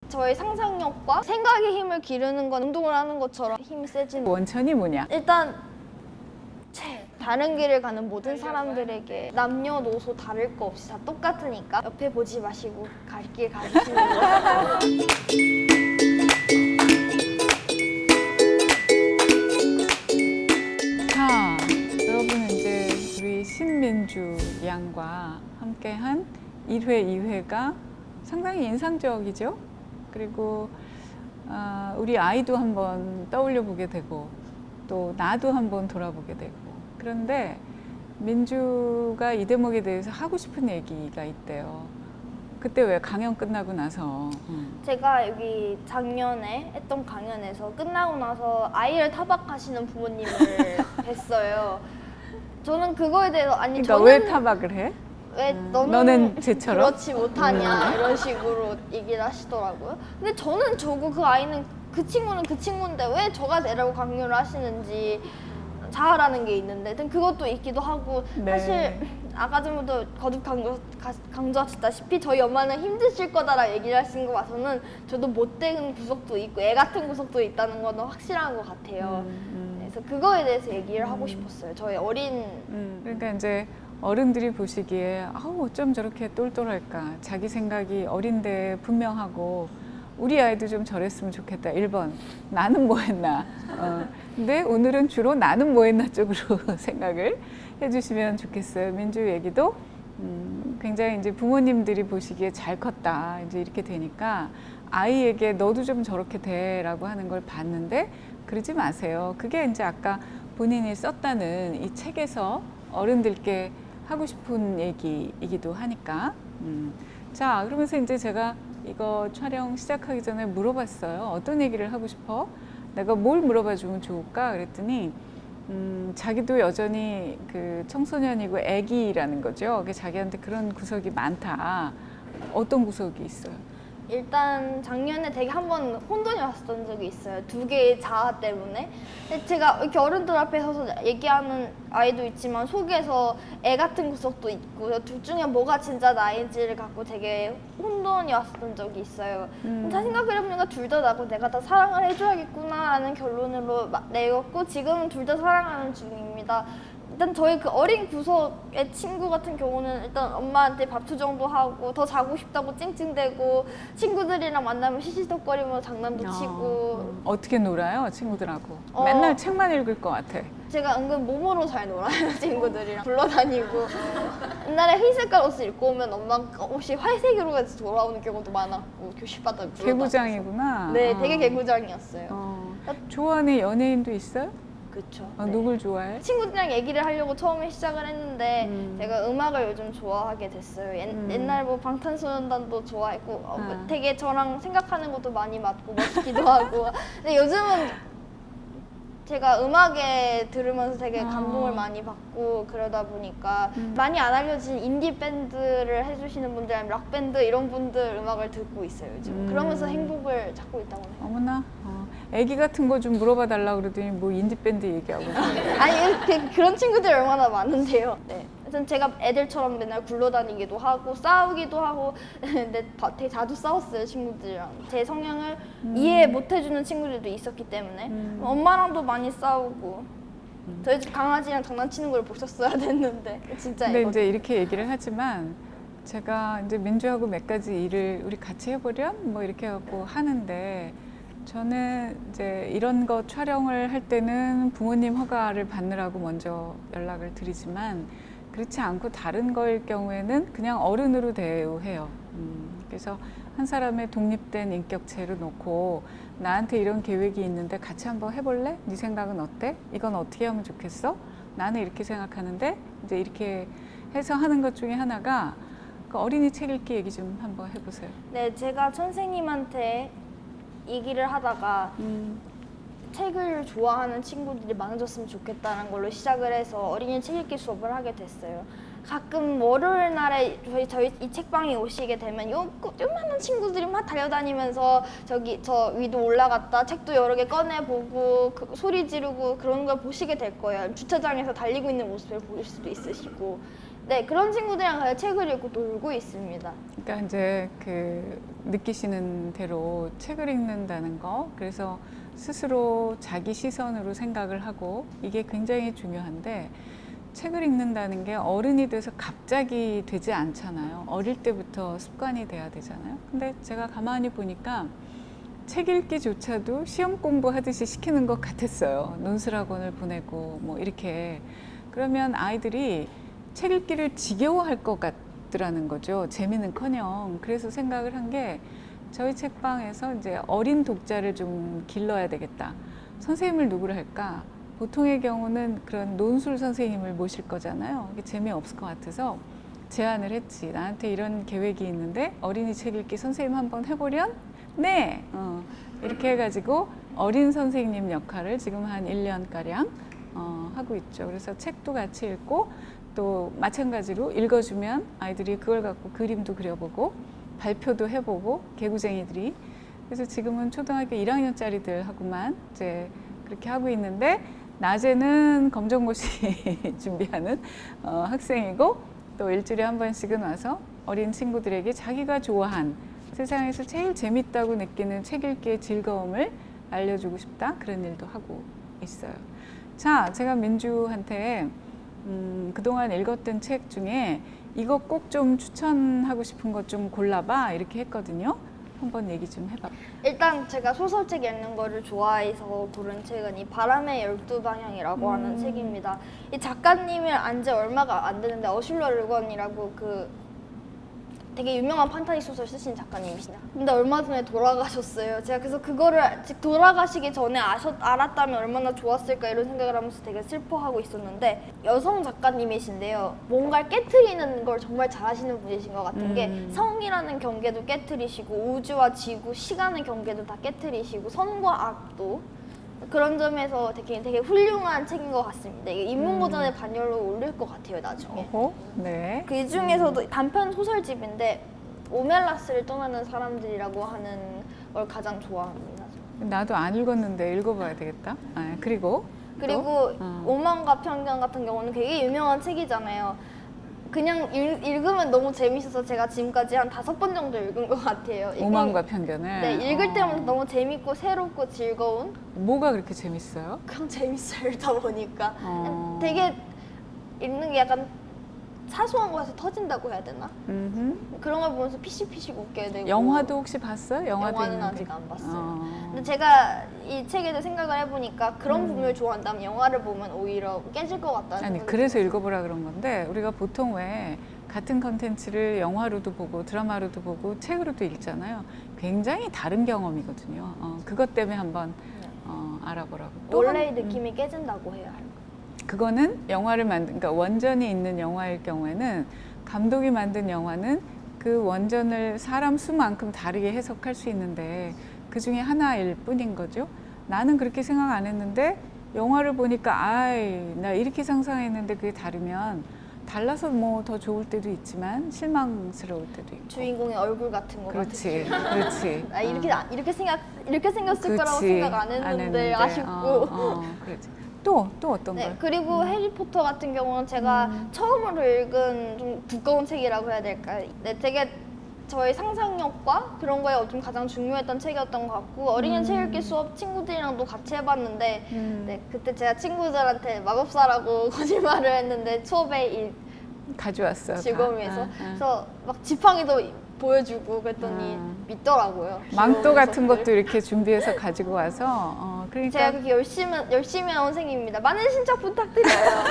저의 상상력과 생각의 힘을 기르는 건 운동을 하는 것처럼 힘이 세지는. 원천이 뭐냐? 일단 다른 길을 가는 모든 사람들에게 남녀노소 다를 거 없이 다 똑같으니까 옆에 보지 마시고 갈 길 가시는 거. 자, 여러분은 이제 우리 신민주 양과 함께한 1회, 2회가 상당히 인상적이죠? 그리고 우리 아이도 한번 떠올려 보게 되고 또 나도 한번 돌아보게 되고. 그런데 민주가 이 대목에 대해서 하고 싶은 얘기가 있대요. 그때 왜 강연 끝나고 나서 제가 여기 작년에 했던 강연에서 끝나고 나서 아이를 타박하시는 부모님을 뵀어요. 저는 그거에 대해서 아니 그러니까 저는 왜 타박을 해? 왜 너는 쟤처럼? 그렇지 못하냐 이런 식으로 얘기를 하시더라고요. 근데 저는 저고 그 아이는 그 친구는 그 친구인데 왜 저가 되라고 강요를 하시는지 자아라는 게 있는데 그것도 있기도 하고 네. 사실 아까 전부터 거듭 강조하셨다시피 저희 엄마는 힘드실 거다라 얘기를 하신 거 봐서는 저도 못된 구석도 있고 애 같은 구석도 있다는 건 확실한 것 같아요. 그래서 그거에 대해서 얘기를 하고 싶었어요. 저희 어린 그러니까 이제 어른들이 보시기에 아우 어쩜 저렇게 똘똘할까, 자기 생각이 어린데 분명하고 우리 아이도 좀 저랬으면 좋겠다. 1번 나는 뭐 했나. 근데 오늘은 주로 나는 뭐 했나 쪽으로 생각을 해주시면 좋겠어요. 민주 얘기도 굉장히 이제 부모님들이 보시기에 잘 컸다 이제 이렇게 되니까 아이에게 너도 좀 저렇게 돼라고 하는 걸 봤는데 그러지 마세요. 그게 이제 아까 본인이 썼다는 이 책에서 어른들께 하고 싶은 얘기이기도 하니까. 자, 그러면서 이제 제가 이거 촬영 시작하기 전에 물어봤어요. 어떤 얘기를 하고 싶어? 내가 뭘 물어봐 주면 좋을까? 그랬더니 자기도 여전히 그 청소년이고 애기라는 거죠. 자기한테 그런 구석이 많다. 어떤 구석이 있어요? 일단 작년에 되게 한번 혼돈이 왔었던 적이 있어요. 두 개의 자아 때문에. 근데 제가 이렇게 어른들 앞에 서서 얘기하는 아이도 있지만 속에서 애 같은 구석도 있고 둘 중에 뭐가 진짜 나인지를 갖고 되게 혼돈이 왔었던 적이 있어요. 잘 생각해보니까 둘 다 나고 내가 다 사랑을 해줘야겠구나라는 결론으로 내었고 지금은 둘 다 사랑하는 중입니다. 일단 저희 그 어린 구석의 친구 같은 경우는 일단 엄마한테 밥투정도 하고 더 자고 싶다고 찡찡대고 친구들이랑 만나면 시시덕거리면서 장난도 치고. 어떻게 놀아요 친구들하고? 맨날 책만 읽을 것 같아. 제가 은근 몸으로 잘 놀아요. 친구들이랑 굴러다니고 옛날에 흰색깔 옷을 입고 오면 엄마가 옷이 활색으로 해서 돌아오는 경우도 많았고 교실바닥 개구장이구나. 네, 되게 개구장이었어요. 좋아하는 연예인도 있어요? 그쵸. 네. 네. 누굴 좋아해? 친구들이랑 얘기를 하려고 처음에 시작을 했는데 제가 음악을 요즘 좋아하게 됐어요. 옛날 뭐 방탄소년단도 좋아했고 되게 저랑 생각하는 것도 많이 맞고 멋있기도 하고. 근데 요즘은 제가 음악에 들으면서 되게 감동을 많이 받고 그러다 보니까 많이 안 알려진 인디 밴드를 해주시는 분들 아니면 락 밴드 이런 분들 음악을 듣고 있어요 요즘. 그러면서 행복을 찾고 있다고 해요. 어머나. 애기 같은 거 좀 물어봐 달라고 그러더니 뭐 인디밴드 얘기하고. 아니 그런 친구들이 얼마나 많은데요. 네. 그래서 제가 애들처럼 맨날 굴러다니기도 하고 싸우기도 하고 근데 되게 자주 싸웠어요 친구들이랑. 제 성향을 이해 못해주는 친구들도 있었기 때문에 엄마랑도 많이 싸우고 저희 집 강아지랑 장난치는 걸 보셨어야 됐는데 진짜. 근데 이제 이렇게 얘기를 하지만 제가 이제 민주하고 몇 가지 일을 우리 같이 해보렴 뭐 이렇게 해갖고 하는데 저는 이제 이런 거 촬영을 할 때는 부모님 허가를 받느라고 먼저 연락을 드리지만 그렇지 않고 다른 거일 경우에는 그냥 어른으로 대우해요. 그래서 한 사람의 독립된 인격체로 놓고 나한테 이런 계획이 있는데 같이 한번 해볼래? 네 생각은 어때? 이건 어떻게 하면 좋겠어? 나는 이렇게 생각하는데 이제 이렇게 해서 하는 것 중에 하나가 그 어린이 책 읽기 얘기 좀 한번 해보세요. 네, 제가 선생님한테 얘기를 하다가 책을 좋아하는 친구들이 많아졌으면 좋겠다는 걸로 시작을 해서 어린이 책 읽기 수업을 하게 됐어요. 가끔 월요일 날에 저희 이 책방에 오시게 되면 요만한 친구들이 막 달려다니면서 저기 저 위도 올라갔다 책도 여러 개 꺼내보고 소리 지르고 그런 걸 보시게 될 거예요. 주차장에서 달리고 있는 모습을 보실 수도 있으시고. 네, 그런 친구들이랑 같이 책을 읽고 놀고 있습니다. 그러니까 이제 그 느끼시는 대로 책을 읽는다는 거, 그래서 스스로 자기 시선으로 생각을 하고 이게 굉장히 중요한데, 책을 읽는다는 게 어른이 돼서 갑자기 되지 않잖아요. 어릴 때부터 습관이 돼야 되잖아요. 근데 제가 가만히 보니까 책 읽기조차도 시험 공부하듯이 시키는 것 같았어요. 논술학원을 보내고 뭐 이렇게. 그러면 아이들이 책 읽기를 지겨워할 것 같더라는 거죠. 재미는커녕. 그래서 생각을 한 게, 저희 책방에서 이제 어린 독자를 좀 길러야 되겠다. 선생님을 누구를 할까? 보통의 경우는 그런 논술 선생님을 모실 거잖아요. 이게 재미없을 것 같아서 제안을 했지. 나한테 이런 계획이 있는데 어린이 책 읽기 선생님 한번 해보련? 네! 이렇게 해가지고 어린 선생님 역할을 지금 한 1년가량 하고 있죠. 그래서 책도 같이 읽고, 또 마찬가지로 읽어주면 아이들이 그걸 갖고 그림도 그려보고 발표도 해보고, 개구쟁이들이. 그래서 지금은 초등학교 1학년짜리들하고만 이제 그렇게 하고 있는데, 낮에는 검정고시 준비하는 학생이고, 또 일주일에 한 번씩은 와서 어린 친구들에게 자기가 좋아한, 세상에서 제일 재밌다고 느끼는 책 읽기의 즐거움을 알려주고 싶다, 그런 일도 하고 있어요. 자, 제가 민주한테 그동안 읽었던 책 중에 이거 꼭 좀 추천하고 싶은 것 좀 골라봐, 이렇게 했거든요. 한번 얘기 좀 해봐. 일단 제가 소설책 읽는 거를 좋아해서 고른 책은 이 바람의 12방향이라고 하는 책입니다. 이 작가님을 안 지 얼마가 안 되는데 어슐러 르건이라고 되게 유명한 판타지 소설 쓰신 작가님이시냐. 근데 얼마 전에 돌아가셨어요. 제가 그래서 그거를 돌아가시기 전에 알았다면 얼마나 좋았을까 이런 생각을 하면서 되게 슬퍼하고 있었는데, 여성 작가님이신데요. 뭔가를 깨트리는 걸 정말 잘하시는 분이신 것 같은 게, 성이라는 경계도 깨트리시고 우주와 지구, 시간의 경계도 다 깨트리시고 선과 악도, 그런 점에서 되게 훌륭한 책인 것 같습니다. 이게 인문고전의 반열로 올릴 것 같아요, 나중에. 네. 그 중에서도 단편 소설집인데, 오멜라스를 떠나는 사람들이라고 하는 걸 가장 좋아합니다. 나도 안 읽었는데 읽어봐야 되겠다. 그리고 오만과 편견 같은 경우는 되게 유명한 책이잖아요. 그냥 읽으면 너무 재밌어서 제가 지금까지 한 5번 정도 읽은 것 같아요. 오만과 편견을. 네, 읽을 때마다 너무 재밌고 새롭고 즐거운. 뭐가 그렇게 재밌어요? 그냥 재밌어요, 읽다 보니까. 되게 읽는 게 약간 사소한 거에서 터진다고 해야 되나? 그런 걸 보면서 피식피식 웃게 되고. 영화도 혹시 봤어요? 영화는 아직 안 봤어요. 근데 제가 이 책에 대해 생각을 해보니까 그런 부분을 좋아한다면 영화를 보면 오히려 깨질 것 같다는 아니, 그래서 읽어보라 그런 건데, 우리가 보통 왜 같은 컨텐츠를 영화로도 보고 드라마로도 보고 책으로도 읽잖아요. 굉장히 다른 경험이거든요. 그것 때문에 한번 알아보라고. 원래의 느낌이 깨진다고 해요. 그거는 영화를 그러니까 원전이 있는 영화일 경우에는, 감독이 만든 영화는 그 원전을 사람 수만큼 다르게 해석할 수 있는데 그 중에 하나일 뿐인 거죠. 나는 그렇게 생각 안 했는데 영화를 보니까 나 이렇게 상상했는데 그게 다르면, 달라서 뭐 더 좋을 때도 있지만 실망스러울 때도 있고. 주인공의 얼굴 같은 거. 그렇지. 이렇게 생겼을 거라고 생각 안 했는데 아쉽고. 그렇지. 또 어떤 네, 걸? 그리고 해리포터 같은 경우는 제가 처음으로 읽은 좀 두꺼운 책이라고 해야 될까요? 네, 되게 저의 상상력과 그런 거에 좀 가장 중요했던 책이었던 것 같고, 어린이 책 읽기 수업 친구들이랑도 같이 해봤는데, 네, 그때 제가 친구들한테 마법사라고 거짓말을 했는데 수업에 가져왔어요. 즐거움에서 그래서 막 지팡이도 보여주고 그랬더니 믿더라고요. 망토 같은 것도 이렇게 준비해서 가지고 와서 그러니까 제가 그렇게 열심히 한 선생님입니다. 많은 신청 부탁드려요.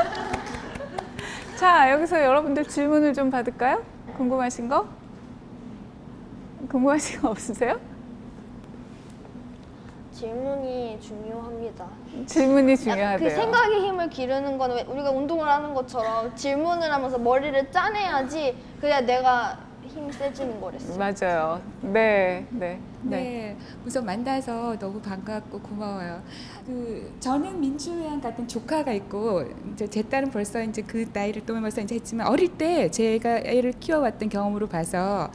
자, 여기서 여러분들 질문을 좀 받을까요? 궁금하신 거? 궁금하신 거 없으세요? 질문이 중요합니다. 질문이 약간 중요하대요. 그 생각의 힘을 기르는 건 우리가 운동을 하는 것처럼 질문을 하면서 머리를 짜내야지, 그래야 내가 힘이 세지는 거랬어요. 맞아요. 네, 네, 네. 네, 우선 만나서 너무 반갑고 고마워요. 저는 민주양 같은 조카가 있고 이제 제 딸은 벌써 이제 그 나이를 또 벌써 이제 했지만 어릴 때 제가 애를 키워왔던 경험으로 봐서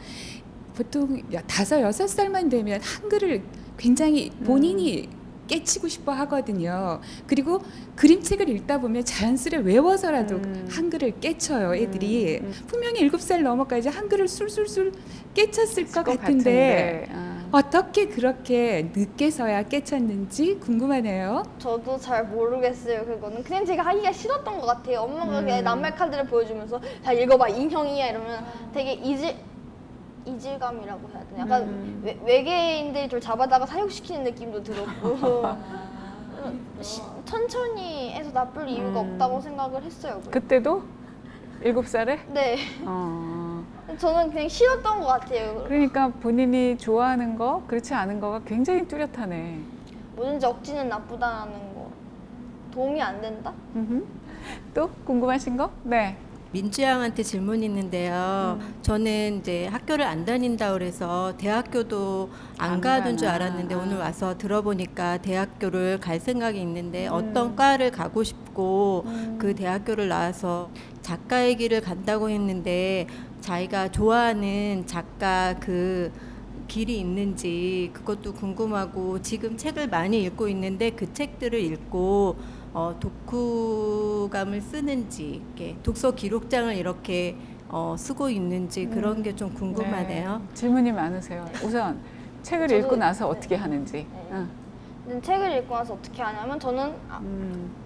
보통 5-6살만 되면 한글을 굉장히 본인이 깨치고 싶어 하거든요. 그리고 그림책을 읽다 보면 자연스레 외워서라도 한글을 깨쳐요, 애들이. 분명히 7살 넘어까지 한글을 술술술 깨쳤을 것 같은데 어떻게 그렇게 늦게서야 깨쳤는지 궁금하네요. 저도 잘 모르겠어요. 그거는 그냥 제가 하기가 싫었던 것 같아요. 엄마가 그냥 낱말 카드를 보여주면서 자 읽어봐 인형이야 이러면 되게 이질감이라고 해야 되나? 약간 외계인들이 좀 잡아다가 사육시키는 느낌도 들었고 천천히 해서 나쁠 이유가 없다고 생각을 했어요. 그때도 7살에? 네. 저는 그냥 싫었던 것 같아요. 그러니까 본인이 좋아하는 거, 그렇지 않은 거가 굉장히 뚜렷하네. 뭐든지 억지는 나쁘다는 거 도움이 안 된다? 또 궁금하신 거? 네. 민주양한테 질문이 있는데요. 저는 이제 학교를 안 다닌다 그래서 대학교도 안 가는 줄 알았는데 오늘 와서 들어보니까 대학교를 갈 생각이 있는데 어떤 과를 가고 싶고 그 대학교를 나와서 작가의 길을 간다고 했는데 자기가 좋아하는 작가 그 길이 있는지 그것도 궁금하고 지금 책을 많이 읽고 있는데 그 책들을 읽고 독후감을 쓰는지 이렇게 독서 기록장을 이렇게 쓰고 있는지 그런 게 좀 궁금하네요. 네. 질문이 많으세요. 우선 책을 저도- 읽고 나서 어떻게 하는지. 네. 응. 근데 책을 읽고 나서 어떻게 하냐면 저는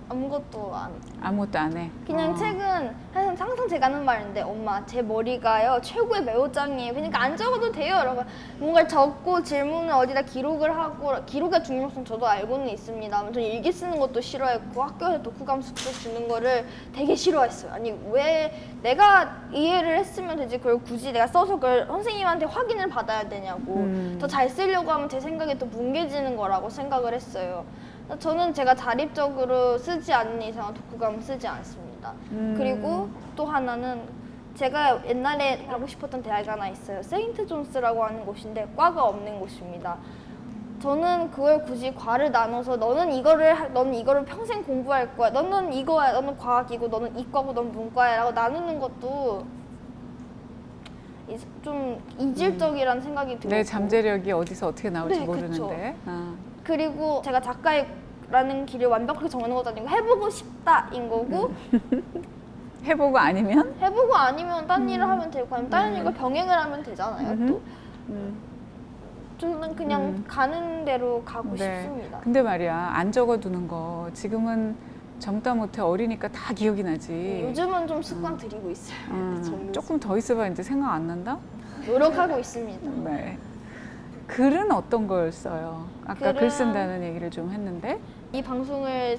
아무것도 안 아무것도 안 해. 그냥 책은 항상 제가 하는 말인데 엄마 제 머리가요 최고의 메모장이에요. 그러니까 안 적어도 돼요. 여러분 뭔가 적고 질문을 어디다 기록을 하고 기록의 중요성 저도 알고는 있습니다. 저는 일기 쓰는 것도 싫어했고 학교에서 독후감 숙제 주는 거를 되게 싫어했어요. 아니 왜 내가 이해를 했으면 되지 그걸 굳이 내가 써서 그걸 선생님한테 확인을 받아야 되냐고. 더 잘 쓰려고 하면 제 생각이 또 뭉개지는 거라고 생각을 했어요. 저는 제가 자립적으로 쓰지 않는 이상 독후감을 쓰지 않습니다. 그리고 또 하나는 제가 옛날에 가고 싶었던 대학이 하나 있어요. 세인트 존스라고 하는 곳인데 과가 없는 곳입니다. 저는 그걸 굳이 과를 나눠서 너는 이거를 평생 공부할 거야. 너는 이거야. 너는 과학이고 너는 이과고 너는 문과야라고 나누는 것도 좀 이질적이라는 생각이 들고 내 잠재력이 어디서 어떻게 나올지 네, 모르는데. 그리고 제가 작가라는 길을 완벽하게 정하는 것도 아니고 해보고 싶다인 거고 해보고 아니면? 해보고 아니면 딴 일을 하면 되고 아니면 다른 일과 병행을 하면 되잖아요. 또 저는 그냥 가는 대로 가고 싶습니다. 근데 말이야 안 적어두는 거 지금은 젊다 못해 어리니까 다 기억이 나지. 요즘은 좀 습관 들이고 있어요. 적는 조금 더 있어봐 이제 생각 안 난다? 노력하고 있습니다. 네. 글은 어떤 걸 써요? 아까 글 글은- 쓴다는 얘기를 좀 했는데. 이 방송을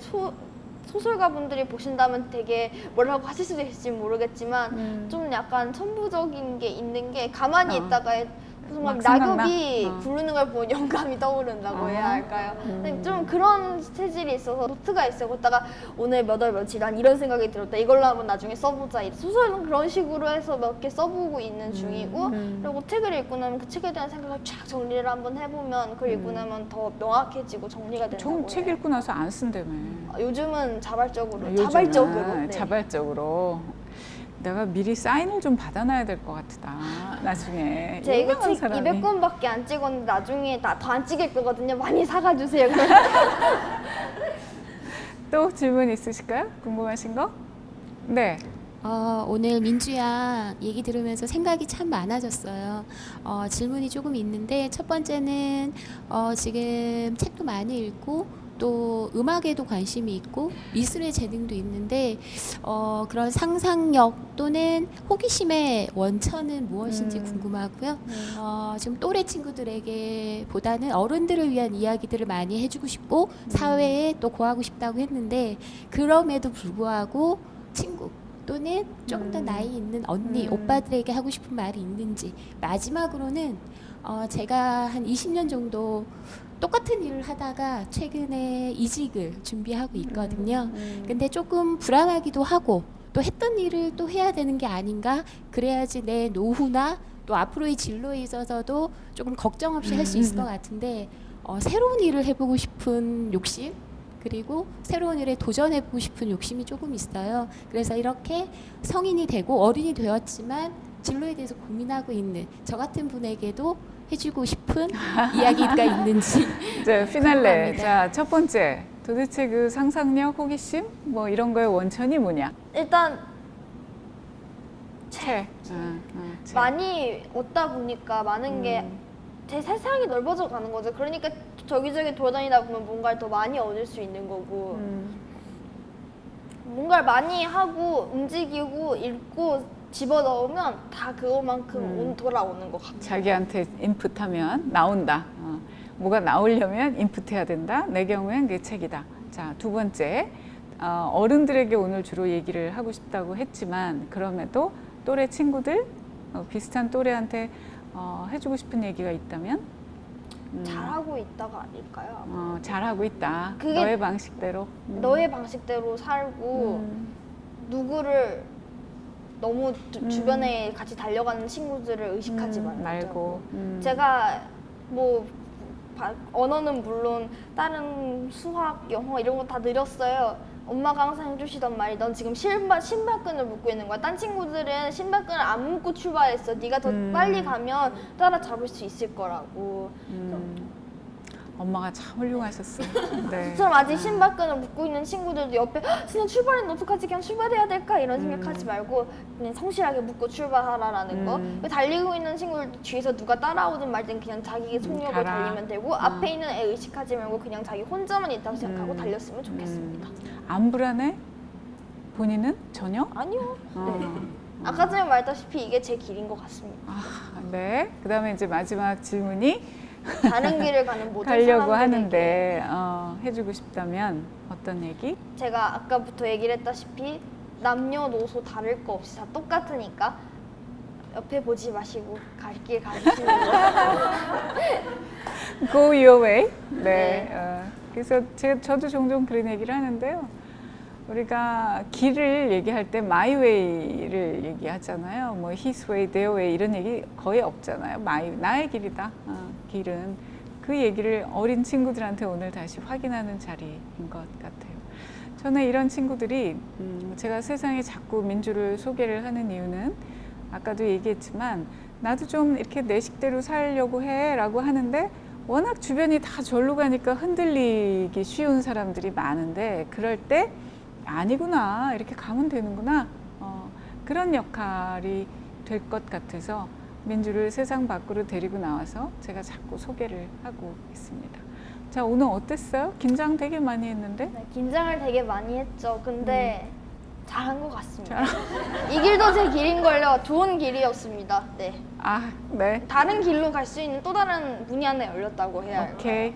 소설가분들이 보신다면 되게 뭐라고 하실 수도 있을지 모르겠지만 좀 약간 천부적인 게 있는 게 가만히 있다가 무슨 막 막 생각나? 낙엽이 부르는 걸 보면 영감이 떠오른다고 해야 할까요? 근데 좀 그런 체질이 있어서 노트가 있어요. 거기다가 오늘 몇 월 며칠 난 이런 생각이 들었다. 이걸로 한번 나중에 써보자. 소설은 그런 식으로 해서 몇 개 써보고 있는 중이고 그리고 책을 읽고 나면 그 책에 대한 생각을 쫙 정리를 한번 해보면 그걸 읽고 나면 더 명확해지고 정리가 된다고 책 해요. 읽고 나서 안 쓴다며. 요즘은 자발적으로 요즘은 자발적으로 네. 자발적으로. 내가 미리 사인을 좀 받아놔야 될 것 같다. 나중에. 제가 이거 유명한 책 사람이. 200권밖에 안 찍었는데 나중에 더 안 찍을 거거든요. 많이 사가 주세요. 또 질문 있으실까요? 궁금하신 거? 네. 오늘 민주양 얘기 들으면서 생각이 참 많아졌어요. 질문이 조금 있는데 첫 번째는 지금 책도 많이 읽고 또 음악에도 관심이 있고 미술의 재능도 있는데 그런 상상력 또는 호기심의 원천은 무엇인지 궁금하고요. 지금 또래 친구들에게 보다는 어른들을 위한 이야기들을 많이 해주고 싶고 사회에 또 고하고 싶다고 했는데 그럼에도 불구하고 친구 또는 조금 더 나이 있는 언니, 오빠들에게 하고 싶은 말이 있는지 마지막으로는 제가 한 20년 정도 똑같은 일을 하다가 최근에 이직을 준비하고 있거든요. 근데 조금 불안하기도 하고 또 했던 일을 또 해야 되는 게 아닌가? 그래야지 내 노후나 또 앞으로의 진로에 있어서도 조금 걱정 없이 할 수 있을 것 같은데 새로운 일을 해보고 싶은 욕심 그리고 새로운 일에 도전해보고 싶은 욕심이 조금 있어요. 그래서 이렇게 성인이 되고 어른이 되었지만 진로에 대해서 고민하고 있는 저 같은 분에게도 해주고 싶은 이야기가 있는지 이제 피날레. 궁금합니다. 자, 첫 번째. 도대체 그 상상력, 호기심 뭐 이런 거의 원천이 뭐냐? 일단 책. 책. 많이 얻다 보니까 많은 게 제 세상이 넓어져 가는 거죠. 그러니까 저기저기 돌아다니다 보면 뭔가를 더 많이 얻을 수 있는 거고 뭔가를 많이 하고 움직이고 읽고 집어넣으면 다 그거만큼 돌아오는 것 같아요. 자기한테 인풋하면 나온다. 뭐가 나오려면 인풋해야 된다. 내 경우엔 그게 책이다. 자, 두 번째. 어른들에게 오늘 주로 얘기를 하고 싶다고 했지만 그럼에도 또래 친구들, 비슷한 또래한테 해주고 싶은 얘기가 있다면? 잘하고 있다가 아닐까요? 잘하고 있다. 그게 너의 방식대로. 너의 방식대로 살고 누구를 너무 주변에 같이 달려가는 친구들을 의식하지 말고. 제가 뭐 언어는 물론 다른 수학, 영어 이런 거 다 늘었어요. 엄마가 항상 해주시던 말이 넌 지금 신발끈을 묶고 있는 거야. 딴 친구들은 신발끈을 안 묶고 출발했어. 네가 더 빨리 가면 따라잡을 수 있을 거라고. 엄마가 참 훌륭하셨어. 네. 저처럼 아직 신발끈을 묶고 있는 친구들도 옆에 진짜 출발했는데 어떡하지? 그냥 출발해야 될까? 이런 생각하지 말고 그냥 성실하게 묶고 출발하라라는 거. 그리고 달리고 있는 친구들도 뒤에서 누가 따라오든 말든 그냥 자기 속력을 가라. 달리면 되고 앞에 있는 애 의식하지 말고 그냥 자기 혼자만 있다고 생각하고 달렸으면 좋겠습니다. 안 불안해? 본인은 전혀? 아니요. 어. 네. 아까 전에 말했다시피 이게 제 길인 것 같습니다. 네. 그다음에 이제 마지막 질문이 다른 길을 가는 모든 가려고 사람들에게 하는데 해주고 싶다면 어떤 얘기? 제가 아까부터 얘기를 했다시피 남녀노소 다를 거 없이 다 똑같으니까 옆에 보지 마시고 갈 길 가시는 거예요. Go your way. 네. 네. 그래서 저도 종종 그런 얘기를 하는데요. 우리가 길을 얘기할 때 my way를 얘기하잖아요. 뭐 his way, their way 이런 얘기 거의 없잖아요. 나의 길이다. 길은 그 얘기를 어린 친구들한테 오늘 다시 확인하는 자리인 것 같아요. 저는 이런 친구들이 제가 세상에 자꾸 민주를 소개를 하는 이유는 아까도 얘기했지만 나도 좀 이렇게 내 식대로 살려고 해라고 하는데 워낙 주변이 다 절로 가니까 흔들리기 쉬운 사람들이 많은데 그럴 때 아니구나 이렇게 가면 되는구나 그런 역할이 될 것 같아서 민주를 세상 밖으로 데리고 나와서 제가 자꾸 소개를 하고 있습니다. 자, 오늘 어땠어요? 긴장 되게 많이 했는데? 네, 긴장을 되게 많이 했죠. 근데 잘한 것 같습니다. 이 길도 제 길인걸요. 좋은 길이었습니다. 네. 네. 다른 길로 갈 수 있는 또 다른 문이 하나 열렸다고 해야 할까요? 오케이.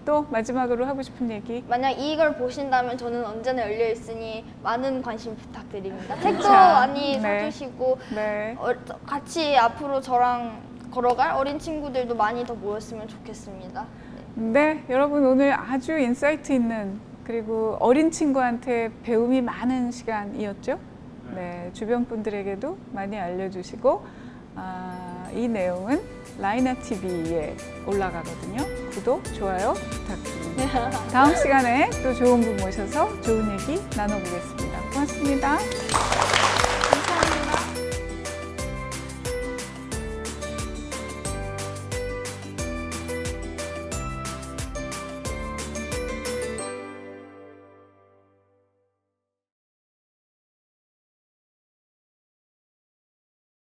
또 마지막으로 하고 싶은 얘기? 만약 이걸 보신다면 저는 언제나 열려 있으니 많은 관심 부탁드립니다. 책도 자, 많이 네. 사주시고 네. 같이 앞으로 저랑 걸어갈 어린 친구들도 많이 더 모였으면 좋겠습니다. 네, 여러분 오늘 아주 인사이트 있는 그리고 어린 친구한테 배움이 많은 시간이었죠. 네, 주변 분들에게도 많이 알려주시고 이 내용은 라이나 TV에 올라가거든요. 구독, 좋아요 부탁드립니다. 다음 시간에 또 좋은 분 모셔서 좋은 얘기 나눠보겠습니다. 고맙습니다.